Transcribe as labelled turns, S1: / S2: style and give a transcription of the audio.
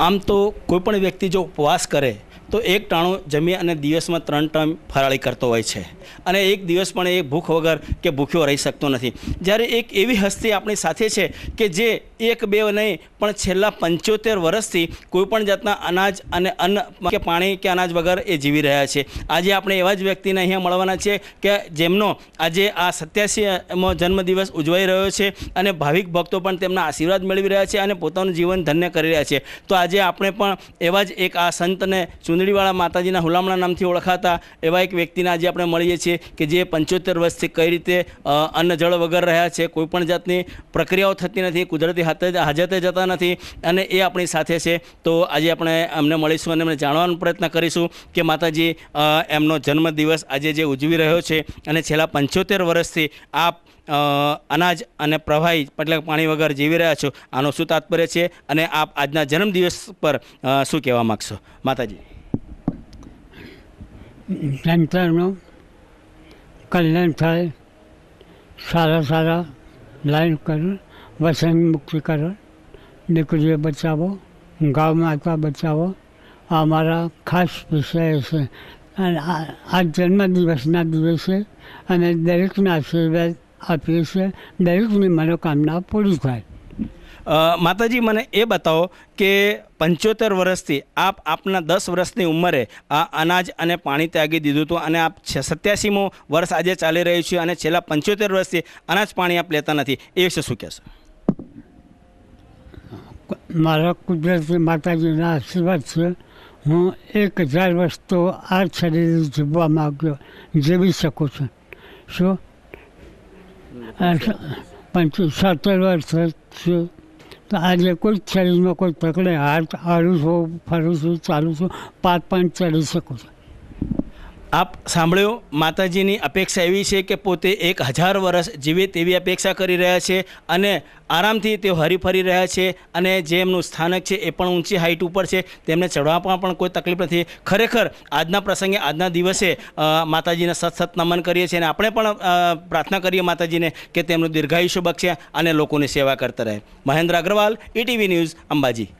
S1: આમ તો કોઈપણ વ્યક્તિ જો ઉપવાસ કરે તો એક ટાણું જમી અને દિવસમાં 3 ટાઈમ ફરાળી કરતો હોય છે અને એક દિવસ પણ એ ભૂખ વગર કે ભૂખ્યો રહી શકતો નથી। જ્યારે એક એવી હસ્તી આપણી સાથે છે કે જે એક બે નહીં પણ છેલ્લા 75 વર્ષથી કોઈપણ જાતના અનાજ અને અન્ન કે પાણી કે અનાજ વગર એ જીવી રહ્યા છે। આજે આપણે એવા જ વ્યક્તિને અહીંયા મળવાના છે કે જેમનો આજે આ 87મો જન્મદિવસ ઉજવાઈ રહ્યો છે અને ભાવિક ભક્તો પણ તેમના આશીર્વાદ મેળવી રહ્યા છે અને પોતાનું જીવન ધન્ય કરી રહ્યા છે। તો આજે આપણે પણ એવા જ એક આ સંતને ચુંદડીવાળા માતાજીના હુલામણા નામથી ઓળખાતા એવા એક વ્યક્તિને આજે આપણે મળીએ છીએ કે જે 75 વર્ષથી કઈ રીતે અન્ન જળ વગર રહ્યા છે, કોઈપણ જાતની પ્રક્રિયાઓ થતી નથી, કુદરતી હાજતે જતા નથી અને એ આપણી સાથે છે। તો આજે આપણે એમને મળીશું અને એમને જાણવાનો પ્રયત્ન કરીશું કે માતાજી એમનો જન્મદિવસ આજે જે ઉજવી રહ્યો છે અને છેલ્લા 75 વર્ષથી આપ અનાજ અને પ્રવાહી એટલે પાણી વગર જીવી રહ્યા છો, આનો શું તાત્પર્ય છે અને આપ આજના જન્મદિવસ પર શું કહેવા માગશો માતાજી?
S2: સંતાનનું કલ્યાણ થાય, સારા લાઈન કરો, વસન મુક્તિ કરો, દીકરીઓ બચાવો, ગૌ માતા બચાવો, આ અમારા ખાસ વિષય છે। અને આ જન્મદિવસના દિવસે અમે દરેકના આશીર્વાદ આપીએ છીએ, દરેકની મનોકામના પૂરી થાય।
S1: માતાજી મને એ બતાવો કે 75 વર્ષથી આપના 10 વર્ષની ઉંમરે આ અનાજ અને પાણી ત્યાગી દીધું હતું અને આપ 87મો વર્ષ આજે ચાલી રહ્યું છે અને છેલ્લા 75 વર્ષથી અનાજ પાણી આપ લેતા નથી, એ વિશે શું કહેશો?
S2: મારા કુદરતી માતાજીના આશીર્વાદ છે। હું 1000 વર્ષ તો આ શરીર જીવવા માગ્યો, જીવી શકું છું। શું 17 વર્ષ છે તો આજે કોઈ શરીરમાં કોઈ પકડે હાથ હારું છું, ફરું છું, ચાલું છું, પાત પણ ચડી શકું છું।
S1: આપ સાંભળ્યો, માતાજીની અપેક્ષા એવી છે કે પોતે 1000 વર્ષ જીવે તેવી અપેક્ષા કરી રહ્યા છે અને આરામથી તેઓ હરીફરી રહ્યા છે અને જે એમનું સ્થાનક છે એ પણ ઊંચી હાઈટ ઉપર છે, તેમને ચડવામાં પણ કોઈ તકલીફ નથી। ખરેખર આજના પ્રસંગે આજના દિવસે માતાજીને સતત નમન કરીએ છીએ અને આપણે પણ પ્રાર્થના કરીએ માતાજીને કે તેમનું દીર્ઘાયુષ્ય બક્ષે અને લોકોની સેવા કરતા રહે। Mahendra Agarwal, ETV news, Ambaji.